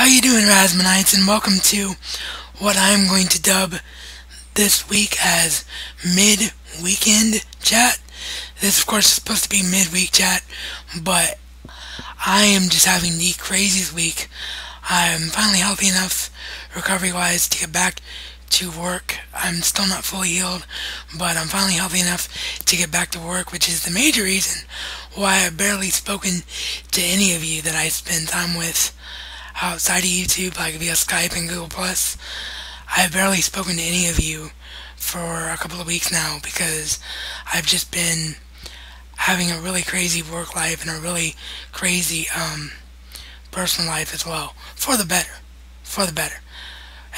How you doing, Rasmanites, and welcome to what I'm going to dub this week as mid-weekend chat. This, of course, is supposed to be mid-week chat, but I am just having the craziest week. I'm finally healthy enough, recovery-wise, to get back to work. I'm still not fully healed, but I'm finally healthy enough to get back to work, which is the major reason why I've barely spoken to any of you that I spend time with outside of YouTube, like via Skype and Google+. I've barely spoken to any of you for a couple of weeks now because I've just been having a really crazy work life and a really crazy personal life as well. For the better. For the better.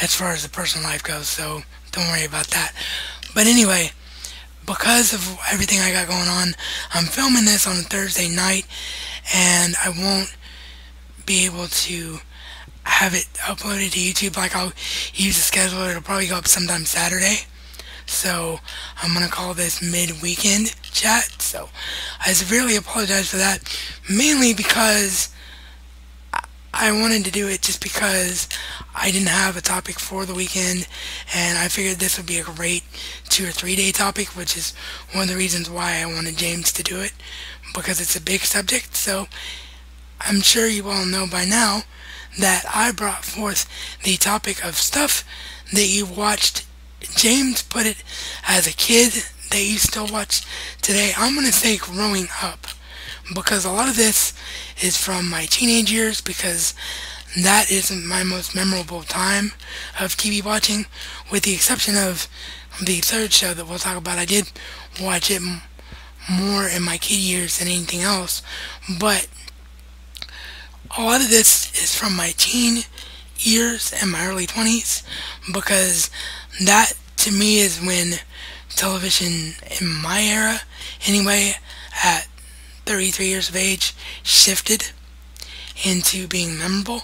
As far as the personal life goes, so don't worry about that. But anyway, because of everything I got going on, I'm filming this on a Thursday night, and I won't be able to have it uploaded to YouTube like I'll use the scheduler. It'll probably go up sometime Saturday. So I'm going to call this mid-weekend chat. So I severely apologize for that, mainly because I wanted to do it just because I didn't have a topic for the weekend, and I figured this would be a great 2 or 3 day topic, which is one of the reasons why I wanted James to do it, because it's a big subject. So I'm sure you all know by now that I brought forth the topic of stuff that you watched. James put it as a kid that you still watch today. I'm going to say growing up, because a lot of this is from my teenage years, because that is my most memorable time of TV watching, with the exception of the third show that we'll talk about. I did watch it more in my kid years than anything else, but a lot of this is from my teen years and my early 20s, because that to me is when television in my era, anyway, at 33 years of age, shifted into being memorable.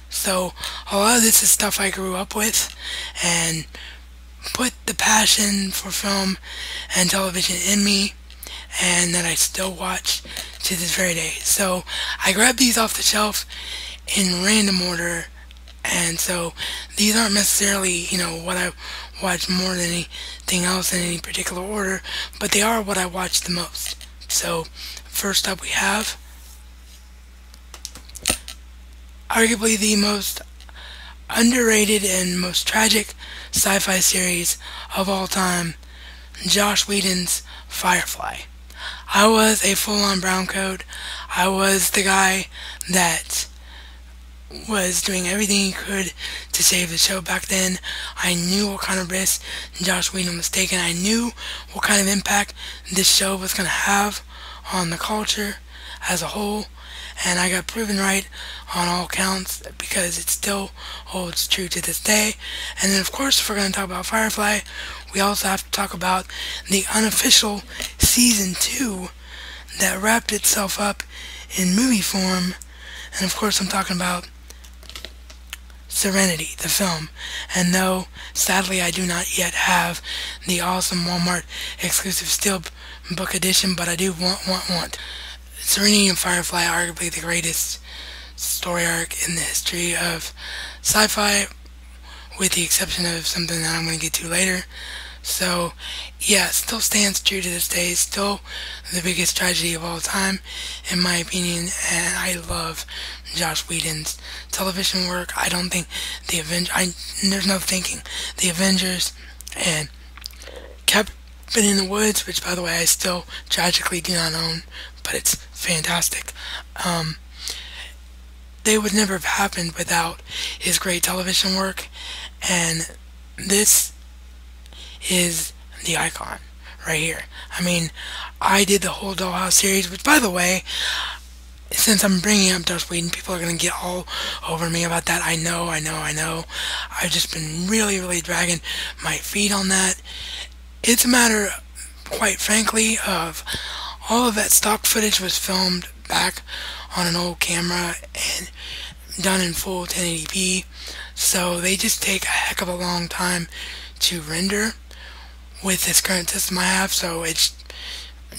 So a lot of this is stuff I grew up with and put the passion for film and television in me, and that I still watch to this very day. So I grabbed these off the shelf in random order, and so these aren't necessarily, what I watch more than anything else in any particular order, but they are what I watch the most. So first up we have arguably the most underrated and most tragic sci-fi series of all time, Joss Whedon's Firefly. I was a full-on browncoat. I was the guy that was doing everything he could to save the show back then. I knew what kind of risks Joss Whedon was taking. I knew what kind of impact this show was going to have on the culture as a whole, and I got proven right on all counts, because it still holds true to this day. And then, of course, if we're going to talk about Firefly, we also have to talk about the unofficial Season 2 that wrapped itself up in movie form. And of course I'm talking about Serenity, the film. And no, sadly I do not yet have the awesome Walmart exclusive Steelbook edition, but I do want. Serenity and Firefly are arguably the greatest story arc in the history of sci-fi, with the exception of something that I'm going to get to later. So yeah, it still stands true to this day. It's still the biggest tragedy of all time, in my opinion, and I love Joss Whedon's television work. I don't think the there's no thinking. The Avengers and Cabin in the Woods, which by the way I still tragically do not own, but it's fantastic. They would never have happened without his great television work, and this is the icon right here. I mean, I did the whole Dollhouse series, which, by the way, since I'm bringing up Joss Whedon, people are going to get all over me about that. I know. I've just been really dragging my feet on that. It's a matter, quite frankly, of all of that stock footage was filmed back on an old camera and done in full 1080p, so they just take a heck of a long time to render with this current system I have. So it's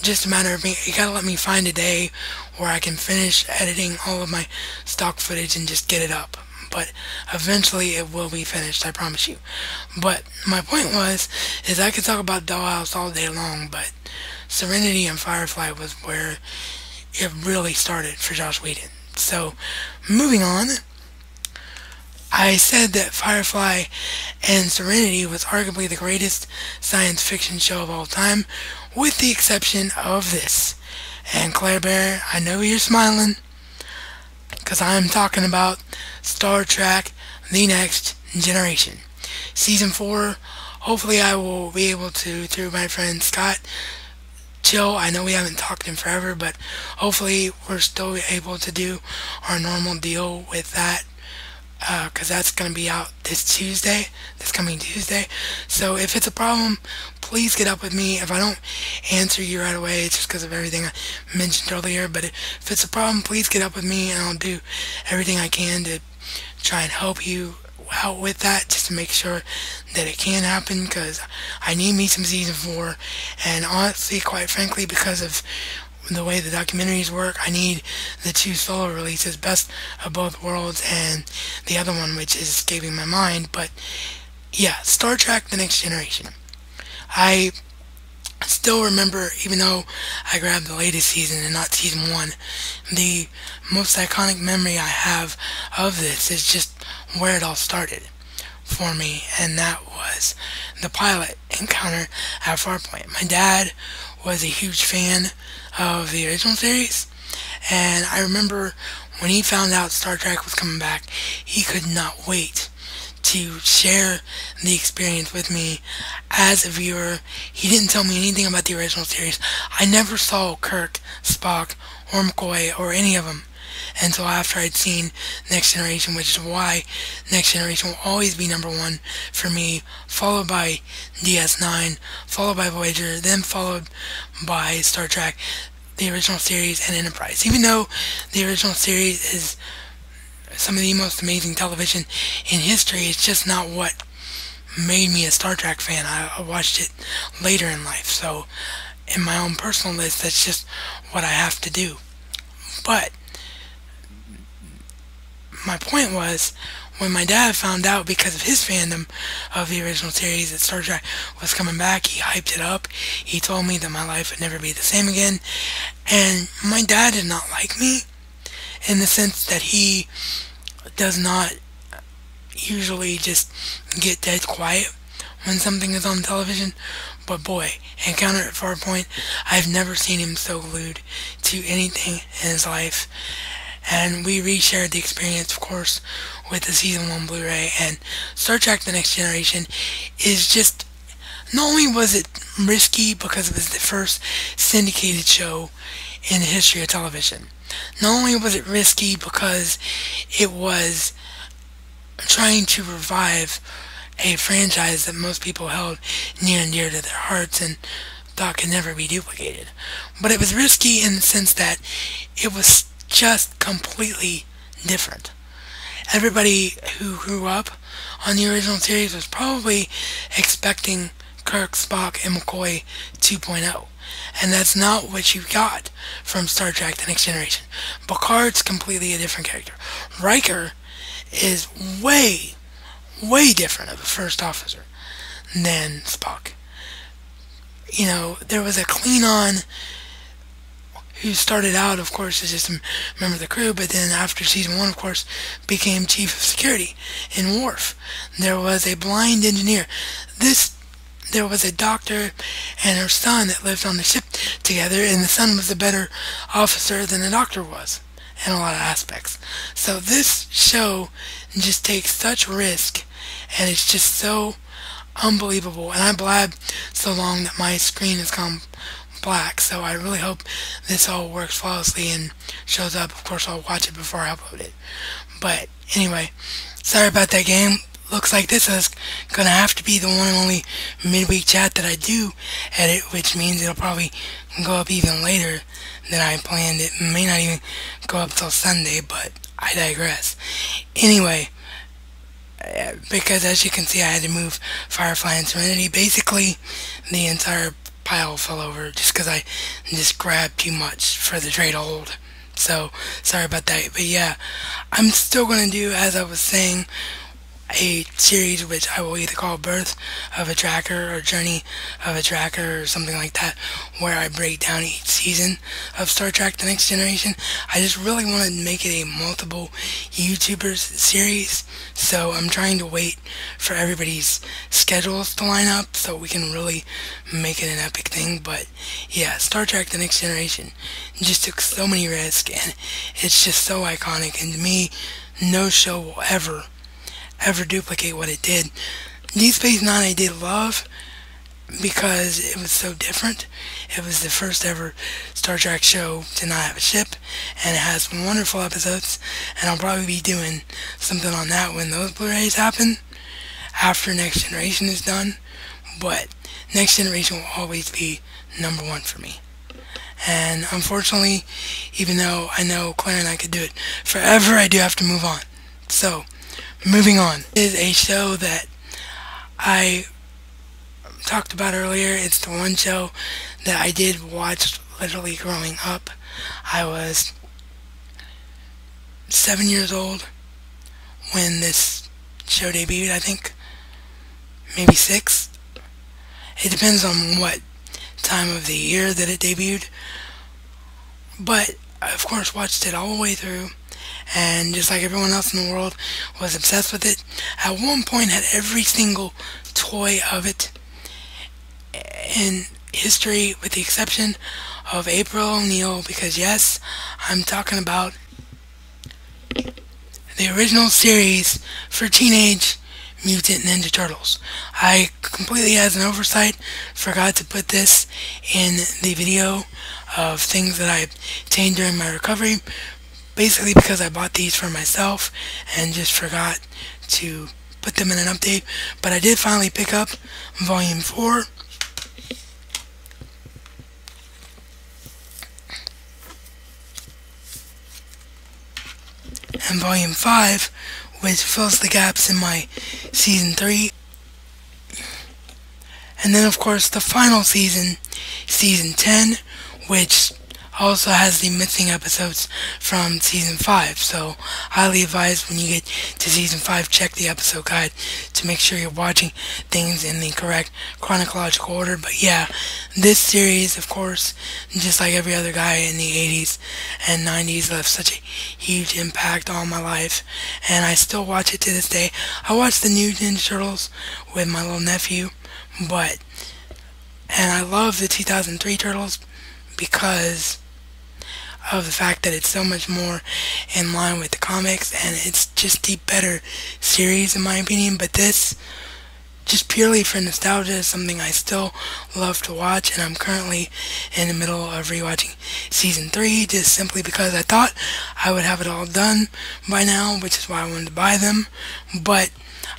just a matter of me. You gotta let me find a day where I can finish editing all of my stock footage and just get it up. but eventually it will be finished, I promise you. But my point is I could talk about Dollhouse all day long, but Serenity and Firefly was where it really started for Joss Whedon. So, moving on, I said that Firefly and Serenity was arguably the greatest science fiction show of all time, with the exception of this. And Claire Bear, I know you're smiling, because I'm talking about Star Trek The Next Generation. Season 4, hopefully I will be able to, through my friend Scott, chill. I know we haven't talked in forever, but hopefully we're still able to do our normal deal with that, because that's going to be out this coming Tuesday. So if it's a problem, please get up with me. If I don't answer you right away, it's just because of everything I mentioned earlier. But if it's a problem, please get up with me, and I'll do everything I can to try and help you out with that, just to make sure that it can happen, because I need me some season 4, and honestly, quite frankly, because of the way the documentaries work, I need the 2 solo releases, Best of Both Worlds and the other one, which is escaping my mind. But yeah, Star Trek The Next Generation. I still remember, even though I grabbed the latest season and not season 1, the most iconic memory I have of this is just where it all started for me, and that was the pilot encounter at Farpoint. My dad was a huge fan of the original series, and I remember when he found out Star Trek was coming back, he could not wait to share the experience with me as a viewer. He didn't tell me anything about the original series. I never saw Kirk, Spock, or McCoy, or any of them until after I'd seen Next Generation, which is why Next Generation will always be number 1 for me, followed by DS9, followed by Voyager, then followed by Star Trek, the original series, and Enterprise. Even though the original series is some of the most amazing television in history, it's just not what made me a Star Trek fan. I watched it later in life, so in my own personal list, that's just what I have to do. But my point was, when my dad found out, because of his fandom of the original series, that Star Trek was coming back, he hyped it up. He told me that my life would never be the same again. And my dad did not like me, in the sense that he does not usually just get dead quiet when something is on television. But boy, Encounter at Farpoint, I've never seen him so glued to anything in his life. And we reshared the experience, of course, with the Season 1 Blu-ray. And Star Trek The Next Generation is just, not only was it risky because it was the first syndicated show in the history of television, not only was it risky because it was trying to revive a franchise that most people held near and dear to their hearts and thought could never be duplicated, but it was risky in the sense that it was just completely different. Everybody who grew up on the original series was probably expecting Kirk, Spock, and McCoy 2.0. And that's not what you got from Star Trek The Next Generation. Picard's completely a different character. Riker is way, way different of a first officer than Spock. You know, there was a Klingon who started out, of course, as just a member of the crew, but then after season 1, of course, became chief of security in Worf. There was a blind engineer. There was a doctor and her son that lived on the ship together, and the son was a better officer than the doctor was in a lot of aspects. So this show just takes such risk, and it's just so unbelievable. And I blabbed so long that my screen has gone black, so I really hope this all works flawlessly and shows up. Of course, I'll watch it before I upload it. But anyway, sorry about that game. Looks like this is gonna have to be the one and only midweek chat that I do edit, which means it'll probably go up even later than I planned. It may not even go up till Sunday, but I digress. Anyway, because as you can see, I had to move Firefly and Serenity. Basically, the entire pile fell over just because I just grabbed too much for the tray to hold. So, sorry about that. But yeah, I'm still going to do, as I was saying, a series which I will either call Birth of a Tracker or Journey of a Tracker or something like that, where I break down each season of Star Trek The Next Generation. I just really want to make it a multiple YouTubers series, so I'm trying to wait for everybody's schedules to line up so we can really make it an epic thing. But yeah, Star Trek The Next Generation just took so many risks, and it's just so iconic, and to me, no show will ever duplicate what it did. Deep Space Nine I did love because it was so different. It was the first ever Star Trek show to not have a ship, and it has some wonderful episodes, and I'll probably be doing something on that when those Blu-rays happen, after Next Generation is done. But Next Generation will always be number one for me. And unfortunately, even though I know Claire and I could do it forever, I do have to move on. So, moving on is a show that I talked about earlier. It's the one show that I did watch literally growing up. I was 7 years old when this show debuted, I think. Maybe 6. It depends on what time of the year that it debuted. But I, of course, watched it all the way through. And just like everyone else in the world, was obsessed with it. At one point, had every single toy of it in history, with the exception of April O'Neil, because yes, I'm talking about the original series for Teenage Mutant Ninja Turtles. I completely, as an oversight, forgot to put this in the video of things that I obtained during my recovery. Basically because I bought these for myself and just forgot to put them in an update. But I did finally pick up Volume 4. And Volume 5, which fills the gaps in my Season 3. And then, of course, the final season, Season 10, which also has the missing episodes from Season 5, so highly advised when you get to Season 5, check the episode guide to make sure you're watching things in the correct chronological order. But yeah, this series, of course, just like every other guy in the 80s and 90s, left such a huge impact on my life, and I still watch it to this day. I watch the new Ninja Turtles with my little nephew, and I love the 2003 Turtles because of the fact that it's so much more in line with the comics, and it's just the better series in my opinion. But this, just purely for nostalgia, is something I still love to watch, and I'm currently in the middle of rewatching Season 3, just simply because I thought I would have it all done by now, which is why I wanted to buy them. But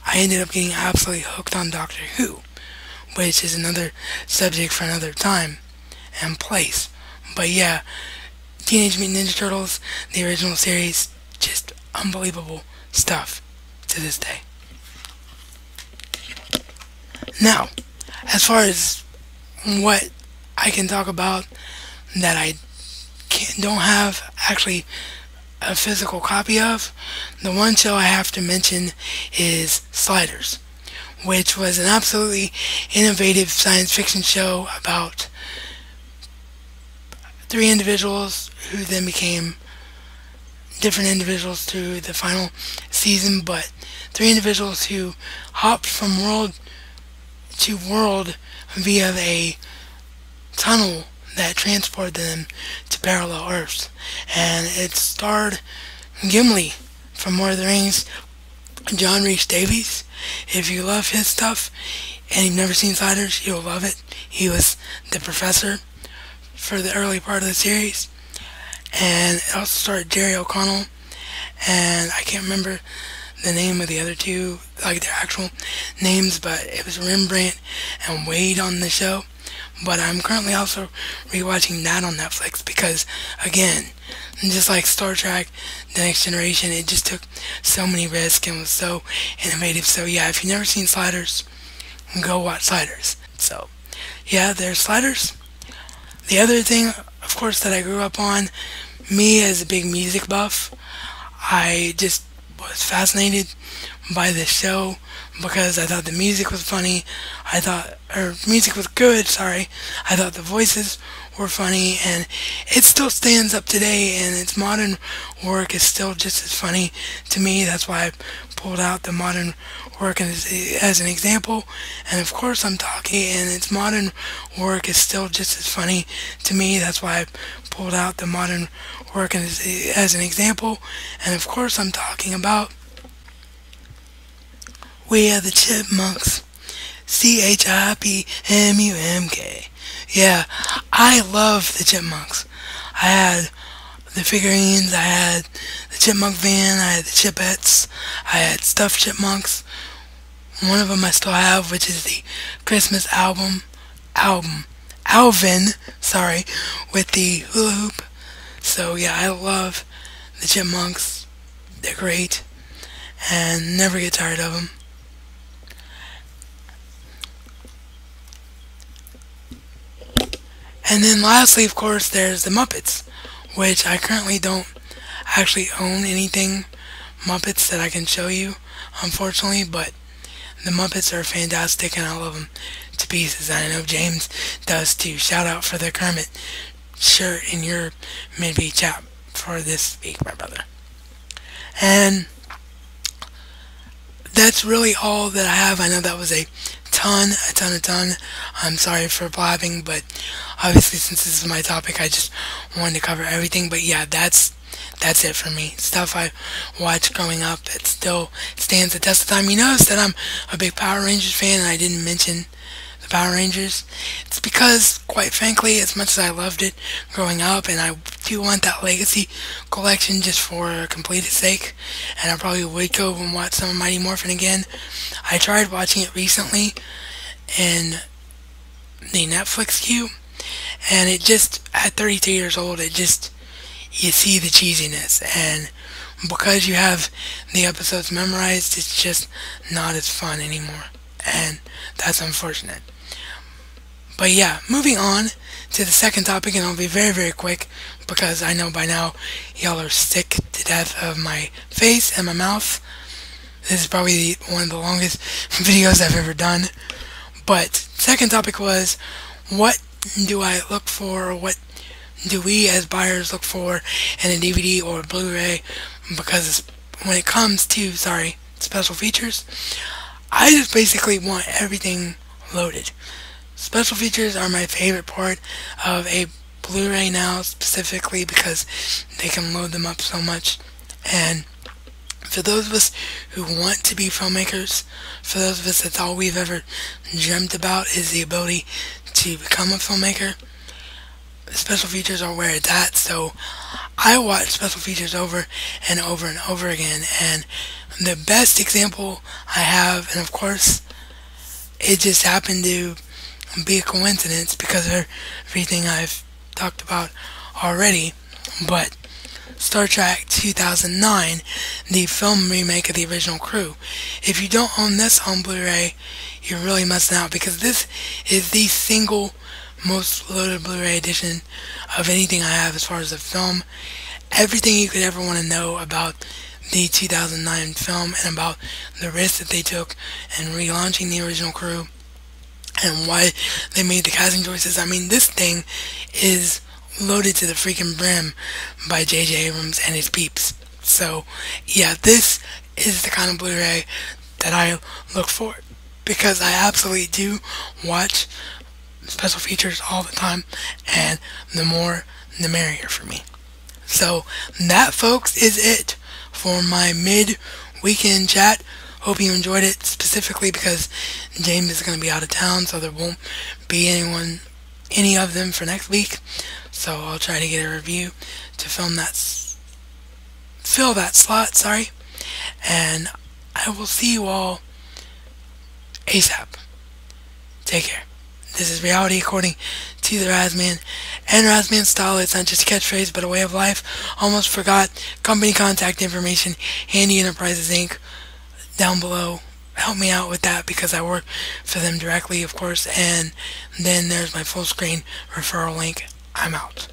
I ended up getting absolutely hooked on Doctor Who, which is another subject for another time and place. But yeah, Teenage Mutant Ninja Turtles, the original series, just unbelievable stuff to this day. Now, as far as what I can talk about that I don't have actually a physical copy of, the one show I have to mention is Sliders, which was an absolutely innovative science fiction show about 3 individuals who then became different individuals through the final season, but 3 individuals who hopped from world to world via a tunnel that transported them to parallel Earths. And it starred Gimli from Lord of the Rings, John Rhys-Davies. If you love his stuff and you've never seen Sliders, you'll love it. He was the professor for the early part of the series. And it also starred Jerry O'Connell, and I can't remember the name of the other 2, like their actual names, but it was Rembrandt and Wade on the show. But I'm currently also rewatching that on Netflix because, again, just like Star Trek The Next Generation, it just took so many risks and was so innovative. So yeah, if you've never seen Sliders, go watch Sliders. So yeah, there's Sliders. The other thing, of course, that I grew up on Me as a big music buff, I just was fascinated by this show because I thought the music was funny. Music was good, sorry. I thought the voices were funny, and it still stands up today, and its modern work is still just as funny to me. That's why I pulled out the modern work as an example. And of course, I'm talking, and its modern work is still just as funny to me. That's why I pulled out the modern work as an example. And of course, I'm talking about We Are the Chipmunks. CHIPMUMK. Yeah, I love the Chipmunks. I had the figurines, I had the Chipmunk van, I had the Chipettes, I had stuffed chipmunks. One of them I still have, which is the Christmas Alvin, sorry, with the hula hoop. So yeah, I love the Chipmunks. They're great, and never get tired of them. And then lastly, of course, there's the Muppets, which I currently don't actually own anything Muppets that I can show you, unfortunately, but the Muppets are fantastic and I love them to pieces. And I know James does too. Shout out for the Kermit shirt in your midweek chat for this week, my brother. And that's really all that I have. I know that was a ton. I'm sorry for blabbing, but obviously since this is my topic, I just wanted to cover everything. But yeah, that's it for me. Stuff I watched growing up that still stands the test of time. You notice that I'm a big Power Rangers fan and I didn't mention the Power Rangers. It's because, quite frankly, as much as I loved it growing up, and I do want that Legacy collection just for completed sake, and I probably would go and watch some of Mighty Morphin again. I tried watching it recently in the Netflix queue, and it just, at 32 years old, you see the cheesiness, and because you have the episodes memorized, it's just not as fun anymore, and that's unfortunate. But yeah, moving on to the second topic, and I'll be very, very quick because I know by now y'all are sick to death of my face and my mouth. This is probably one of the longest videos I've ever done. But second topic was, what do I look for, or what do we as buyers look for in a DVD or a Blu-ray? Because when it comes to, special features, I just basically want everything loaded. Special features are my favorite part of a Blu-ray now, specifically because they can load them up so much. And for those of us who want to be filmmakers, for those of us that's all we've ever dreamt about is the ability to become a filmmaker, special features are where it's at. So I watch special features over and over and over again, and the best example I have, and of course it just happened to be a coincidence because of everything I've talked about already, but Star Trek 2009, the film remake of the original crew. If you don't own this on Blu-ray, you're really missing out, because this is the single most loaded Blu-ray edition of anything I have as far as the film. Everything you could ever want to know about the 2009 film and about the risk that they took in relaunching the original crew and why they made the casting choices. I mean, this thing is loaded to the freaking brim by J.J. Abrams and his peeps. So, yeah, this is the kind of Blu-ray that I look for, because I absolutely do watch special features all the time, and the more, the merrier for me. So, that, folks, is it for my mid-weekend chat. Hope you enjoyed it, specifically because James is going to be out of town, so there won't be any of them for next week. So I'll try to get a review to fill that slot, and I will see you all ASAP. Take care. This is reality according to the Razman. And Razman style, it's not just a catchphrase, but a way of life. Almost forgot. Company contact information, Handi Enterprises Inc. down below. Help me out with that because I work for them directly, of course. And then there's my full screen referral link. I'm out.